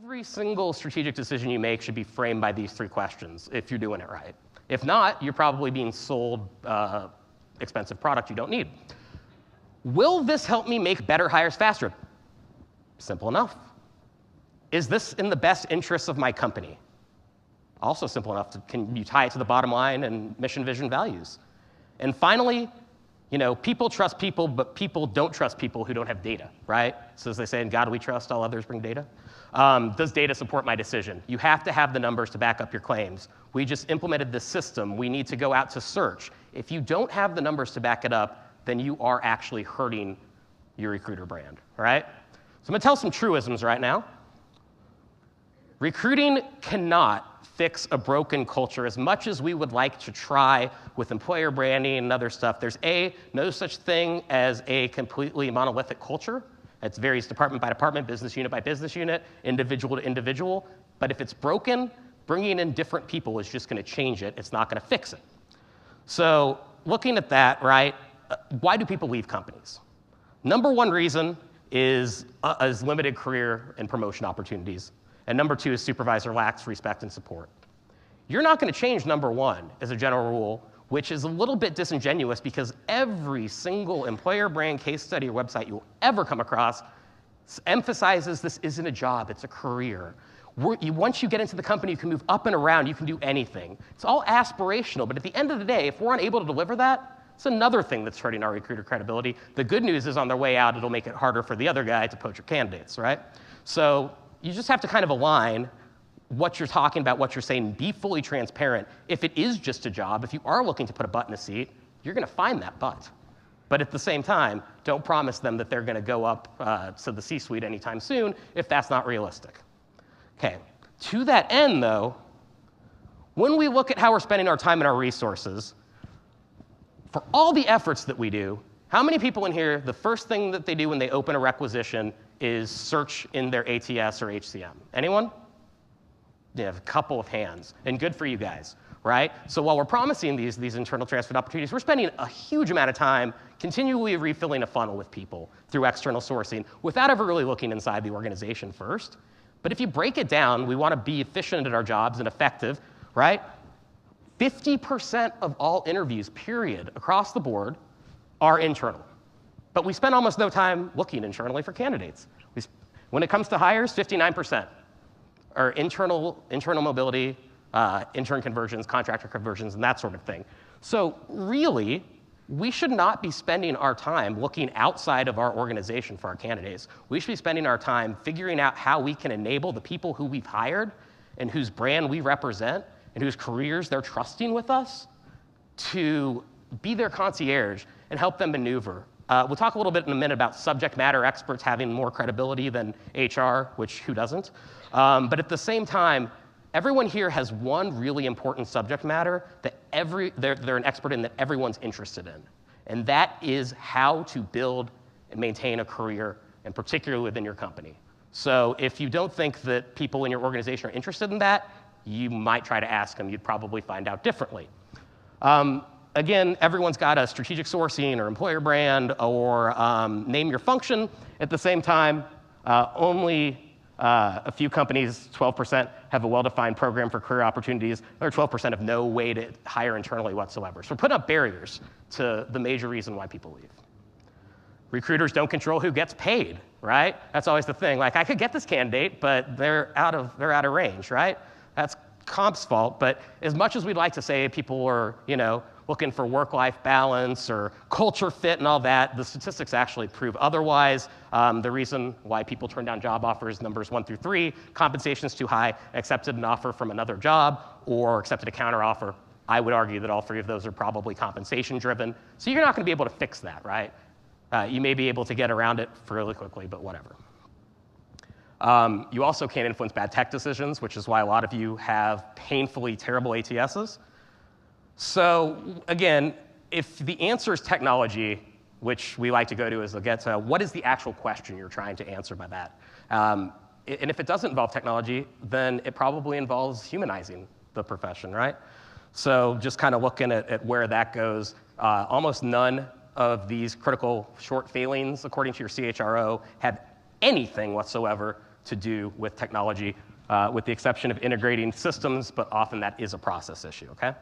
Every single strategic decision you make should be framed by these three questions if you're doing it right. If not, you're probably being sold expensive product you don't need. Will this help me make better hires faster? Simple enough. Is this in the best interests of my company? Also simple enough. Can you tie it to the bottom line and mission, vision, values? And finally, people trust people, but people don't trust people who don't have data, right? So as they say, in God we trust, all others bring data. Does data support my decision? You have to have the numbers to back up your claims. We just implemented this system. We need to go out to search. If you don't have the numbers to back it up, then you are actually hurting your recruiter brand, right? So I'm going to tell some truisms right now. Recruiting cannot fix a broken culture as much as we would like to try with employer branding and other stuff. There's no such thing as a completely monolithic culture. It varies department by department, business unit by business unit, individual to individual. But if it's broken, bringing in different people is just going to change it. It's not going to fix it. So looking at that, right, why do people leave companies? Number one reason is limited career and promotion opportunities. And number two is supervisor lacks respect and support. You're not going to change number one as a general rule, which is a little bit disingenuous because every single employer brand case study or website you'll ever come across emphasizes this isn't a job, it's a career. Once you get into the company, you can move up and around, you can do anything. It's all aspirational, but at the end of the day, if we're unable to deliver that, it's another thing that's hurting our recruiter credibility. The good news is on their way out, it'll make it harder for the other guy to poach your candidates, right? So you just have to kind of align what you're talking about, what you're saying, be fully transparent. If it is just a job, if you are looking to put a butt in a seat, you're going to find that butt. But at the same time, don't promise them that they're going to go up to the C-suite anytime soon if that's not realistic. Okay, to that end, though, when we look at how we're spending our time and our resources, for all the efforts that we do, how many people in here, the first thing that they do when they open a requisition is search in their ATS or HCM? Anyone? Yeah, a couple of hands, and good for you guys, right? So while we're promising these internal transfer opportunities, we're spending a huge amount of time continually refilling a funnel with people through external sourcing without ever really looking inside the organization first. But if you break it down, we want to be efficient at our jobs and effective, right? 50% of all interviews, period, across the board are internal. But we spend almost no time looking internally for candidates. When it comes to hires, 59% are internal mobility, intern conversions, contractor conversions, and that sort of thing. So really, we should not be spending our time looking outside of our organization for our candidates. We should be spending our time figuring out how we can enable the people who we've hired and whose brand we represent and whose careers they're trusting with us to be their concierge and help them maneuver. We'll talk a little bit in a minute about subject matter experts having more credibility than HR, which who doesn't? But at the same time, everyone here has one really important subject matter that they're an expert in that everyone's interested in. And that is how to build and maintain a career, and particularly within your company. So if you don't think that people in your organization are interested in that, you might try to ask them. You'd probably find out differently. Again, everyone's got a strategic sourcing or employer brand or name your function. At the same time, only a few companies, 12%, have a well-defined program for career opportunities. Or 12% have no way to hire internally whatsoever. So we're putting up barriers to the major reason why people leave. Recruiters don't control who gets paid, right? That's always the thing. Like, I could get this candidate, but they're out of range, right? That's comp's fault. But as much as we'd like to say people are, looking for work-life balance or culture fit and all that, the statistics actually prove otherwise. The reason why people turn down job offers, numbers 1 through 3, compensation's too high, accepted an offer from another job, or accepted a counteroffer. I would argue that all three of those are probably compensation-driven. So you're not going to be able to fix that, right? You may be able to get around it fairly quickly, but whatever. You also can't influence bad tech decisions, which is why a lot of you have painfully terrible ATSs. So again, if the answer is technology, which we like to go to is get to what is the actual question you're trying to answer by that? And if it doesn't involve technology, then it probably involves humanizing the profession, right? So just kind of looking at where that goes, almost none of these critical short failings, according to your CHRO, have anything whatsoever to do with technology, with the exception of integrating systems, but often that is a process issue, okay?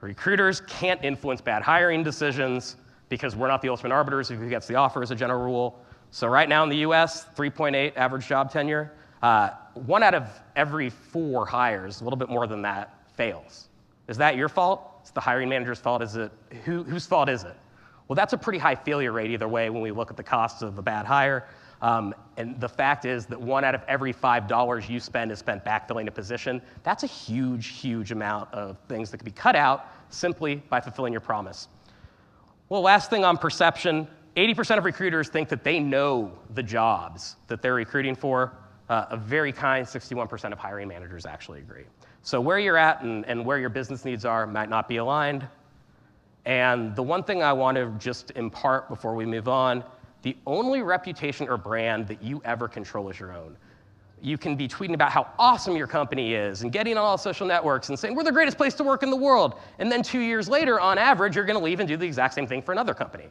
Recruiters can't influence bad hiring decisions because we're not the ultimate arbiters of who gets the offer as a general rule. So right now in the US, 3.8 average job tenure. 1 out of every 4 hires, a little bit more than that, fails. Is that your fault? It's the hiring manager's fault? Is it, whose fault is it? Well, that's a pretty high failure rate either way when we look at the cost of a bad hire. And the fact is that 1 out of every $5 you spend is spent backfilling a position. That's a huge, huge amount of things that can be cut out simply by fulfilling your promise. Well, last thing on perception, 80% of recruiters think that they know the jobs that they're recruiting for. A very kind 61% of hiring managers actually agree. So where you're at and where your business needs are might not be aligned. And the one thing I want to just impart before we move on, the only reputation or brand that you ever control is your own. You can be tweeting about how awesome your company is and getting on all social networks and saying, we're the greatest place to work in the world. And then 2 years later, on average, you're going to leave and do the exact same thing for another company.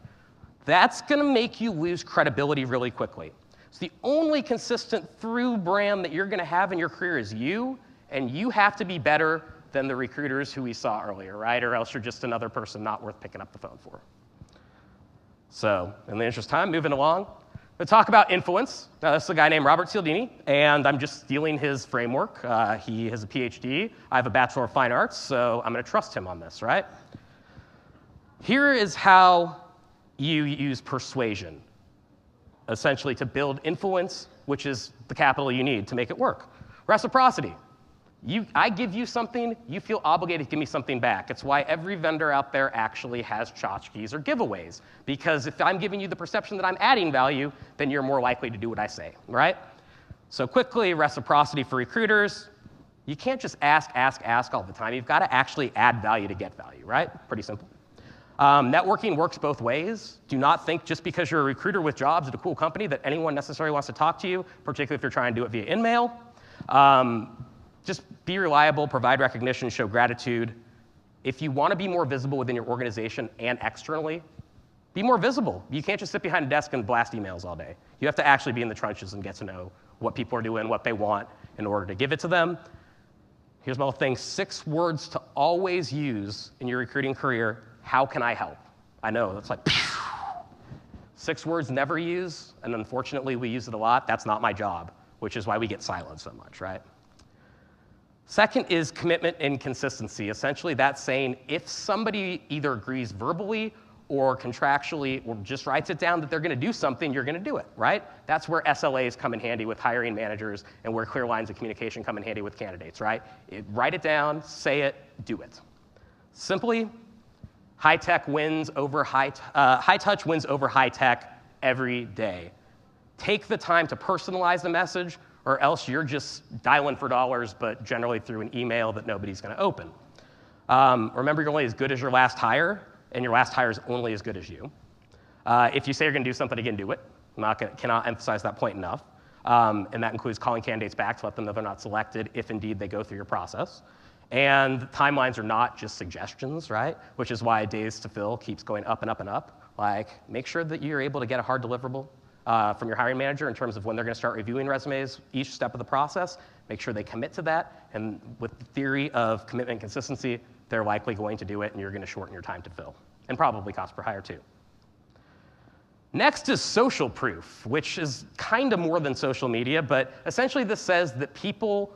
That's going to make you lose credibility really quickly. So the only consistent through brand that you're going to have in your career is you, and you have to be better than the recruiters who we saw earlier, right? Or else you're just another person not worth picking up the phone for. So in the interest of time, moving along, we'll talk about influence. Now, this is a guy named Robert Cialdini, and I'm just stealing his framework. He has a PhD. I have a Bachelor of Fine Arts, so I'm going to trust him on this, right? Here is how you use persuasion, essentially to build influence, which is the capital you need to make it work. Reciprocity. I give you something, you feel obligated to give me something back. It's why every vendor out there actually has tchotchkes or giveaways. Because if I'm giving you the perception that I'm adding value, then you're more likely to do what I say, right? So quickly, reciprocity for recruiters. You can't just ask all the time. You've got to actually add value to get value, right? Pretty simple. Networking works both ways. Do not think just because you're a recruiter with jobs at a cool company that anyone necessarily wants to talk to you, particularly if you're trying to do it via InMail. Just be reliable, provide recognition, show gratitude. If you want to be more visible within your organization and externally, be more visible. You can't just sit behind a desk and blast emails all day. You have to actually be in the trenches and get to know what people are doing, what they want in order to give it to them. Here's my little thing, 6 words to always use in your recruiting career. How can I help? I know, that's like, 6 words never use, and unfortunately we use it a lot. That's not my job, which is why we get siloed so much, right? Second is commitment and consistency. Essentially, that's saying if somebody either agrees verbally or contractually or just writes it down that they're going to do something, you're going to do it, right? That's where SLAs come in handy with hiring managers and where clear lines of communication come in handy with candidates, right? Write it down, say it, do it. Simply, high touch wins over high tech every day. Take the time to personalize the message, or else you're just dialing for dollars, but generally through an email that nobody's going to open. Remember, you're only as good as your last hire, and your last hire is only as good as you. If you say you're going to do something, again, do it. Cannot emphasize that point enough. And that includes calling candidates back to let them know they're not selected if indeed they go through your process. And timelines are not just suggestions, right? Which is why days to fill keeps going up and up and up. Like, make sure that you're able to get a hard deliverable from your hiring manager in terms of when they're going to start reviewing resumes each step of the process. Make sure they commit to that. And with the theory of commitment and consistency, they're likely going to do it, and you're going to shorten your time to fill. And probably cost per hire, too. Next is social proof, which is kind of more than social media, but essentially this says that people,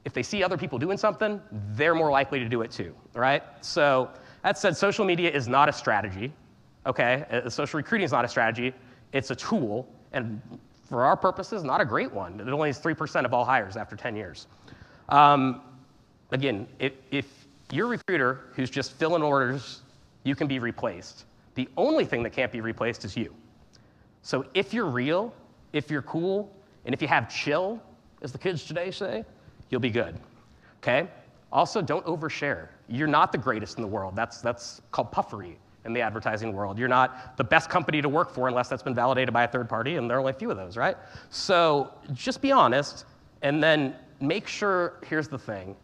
if they see other people doing something, they're more likely to do it too, right? So that said, social media is not a strategy, okay? Social recruiting is not a strategy. It's a tool, and for our purposes, not a great one. It only is 3% of all hires after 10 years. Again, if you're a recruiter who's just filling orders, you can be replaced. The only thing that can't be replaced is you. So if you're real, if you're cool, and if you have chill, as the kids today say, you'll be good, okay? Also, don't overshare. You're not the greatest in the world. That's called puffery in the advertising world. You're not the best company to work for unless that's been validated by a third party, and there are only a few of those, right? So just be honest, and then make sure, here's the thing,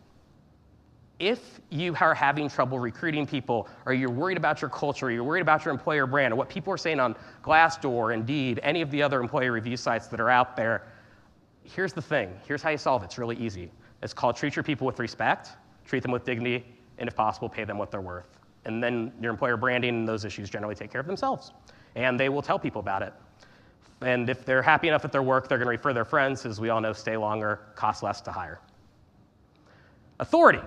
if you are having trouble recruiting people, or you're worried about your culture, or you're worried about your employer brand, or what people are saying on Glassdoor, Indeed, any of the other employee review sites that are out there, here's the thing. Here's how you solve it. It's really easy. It's called treat your people with respect, treat them with dignity, and if possible, pay them what they're worth. And then your employer branding and those issues generally take care of themselves. And they will tell people about it. And if they're happy enough at their work, they're going to refer their friends. As we all know, stay longer, cost less to hire. Authority.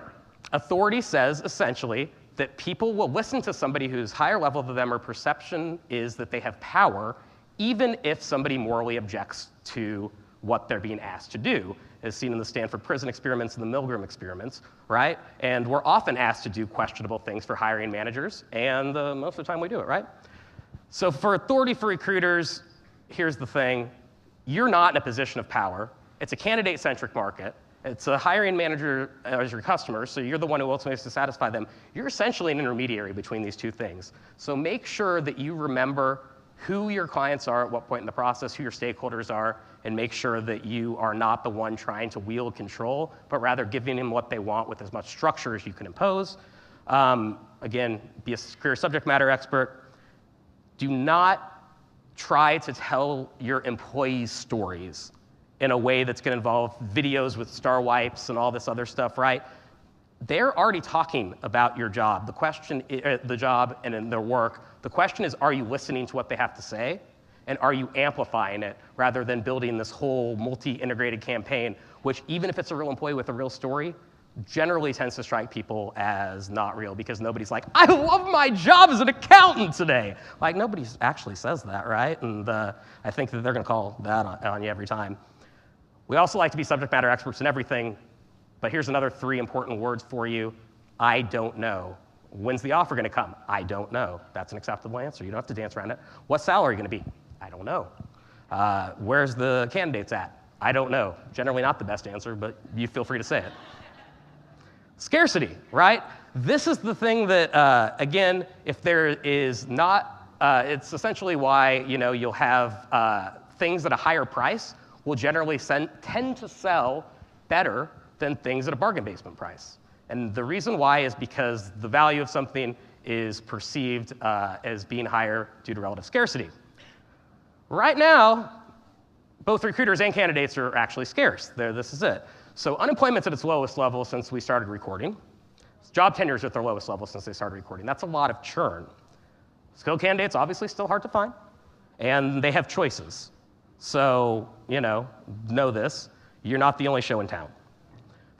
Authority says, essentially, that people will listen to somebody who's higher level than them, or perception is that they have power, even if somebody morally objects to what they're being asked to do, as seen in the Stanford prison experiments and the Milgram experiments, right? And we're often asked to do questionable things for hiring managers, and most of the time we do it, right? So for authority for recruiters, here's the thing. You're not in a position of power. It's a candidate-centric market. It's a hiring manager as your customer, so you're the one who ultimately has to satisfy them. You're essentially an intermediary between these two things. So make sure that you remember who your clients are at what point in the process, who your stakeholders are, and make sure that you are not the one trying to wield control, but rather giving them what they want with as much structure as you can impose. Again, be a career subject matter expert. Do not try to tell your employees stories in a way that's going to involve videos with star wipes and all this other stuff, right? They're already talking about your job, the job and in their work. The question is, are you listening to what they have to say? And are you amplifying it rather than building this whole multi-integrated campaign, which even if it's a real employee with a real story, generally tends to strike people as not real, because nobody's like, I love my job as an accountant today. Like, nobody actually says that, right? And I think that they're going to call that on you every time. We also like to be subject matter experts in everything, but here's another 3 important words for you. I don't know. When's the offer going to come? I don't know. That's an acceptable answer. You don't have to dance around it. What's salary going to be? I don't know. Where's the candidates at? I don't know. Generally not the best answer, but you feel free to say it. Scarcity, right? This is the thing that, again, if there is not, it's essentially why you'll have things at a higher price will generally tend to sell better than things at a bargain basement price. And the reason why is because the value of something is perceived as being higher due to relative scarcity. Right now, both recruiters and candidates are actually scarce. This is it. So unemployment's at its lowest level since we started recording. Job tenures at their lowest level since they started recording. That's a lot of churn. Skilled candidates, obviously, still hard to find. And they have choices. So, know this. You're not the only show in town.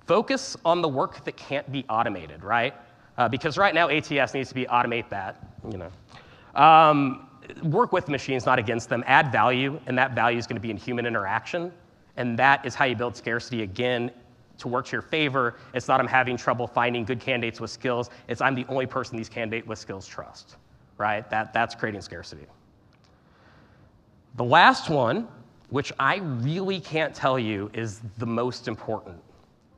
Focus on the work that can't be automated, right? Because right now, ATS needs to automate that, work with machines, not against them. Add value, and that value is going to be in human interaction. And that is how you build scarcity, again, to work to your favor. It's not I'm having trouble finding good candidates with skills. It's I'm the only person these candidates with skills trust, right? That's creating scarcity. The last one, which I really can't tell you is the most important,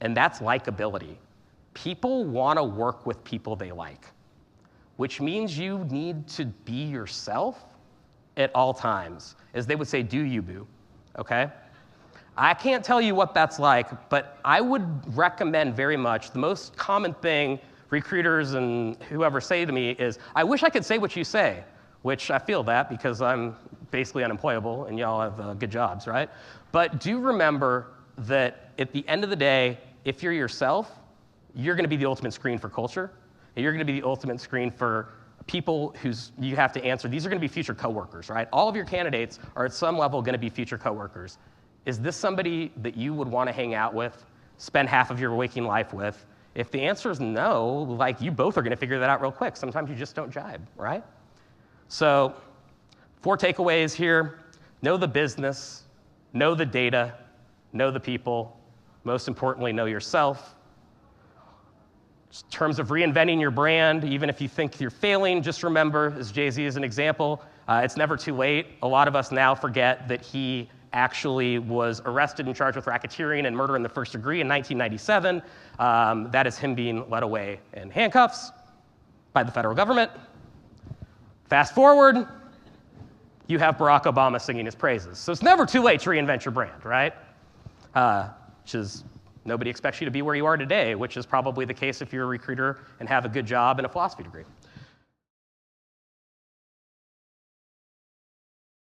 and that's likability. People want to work with people they like, which means you need to be yourself at all times. As they would say, do you, boo, okay? I can't tell you what that's like, but I would recommend very much, the most common thing recruiters and whoever say to me is, I wish I could say what you say, which I feel that because I'm basically unemployable and y'all have good jobs, right? But do remember that at the end of the day, if you're yourself, you're going to be the ultimate screen for culture, and you're going to be the ultimate screen for people you have to answer. These are going to be future coworkers, right? All of your candidates are at some level going to be future coworkers. Is this somebody that you would want to hang out with, spend half of your waking life with? If the answer is no, like you both are going to figure that out real quick. Sometimes you just don't jibe, right? So 4 takeaways here. Know the business, know the data, know the people. Most importantly, know yourself. In terms of reinventing your brand, even if you think you're failing, just remember, as Jay-Z is an example, it's never too late. A lot of us now forget that he actually was arrested and charged with racketeering and murder in the first degree in 1997. That is him being led away in handcuffs by the federal government. Fast forward, you have Barack Obama singing his praises. So it's never too late to reinvent your brand, right? Which is Nobody expects you to be where you are today, which is probably the case if you're a recruiter and have a good job and a philosophy degree.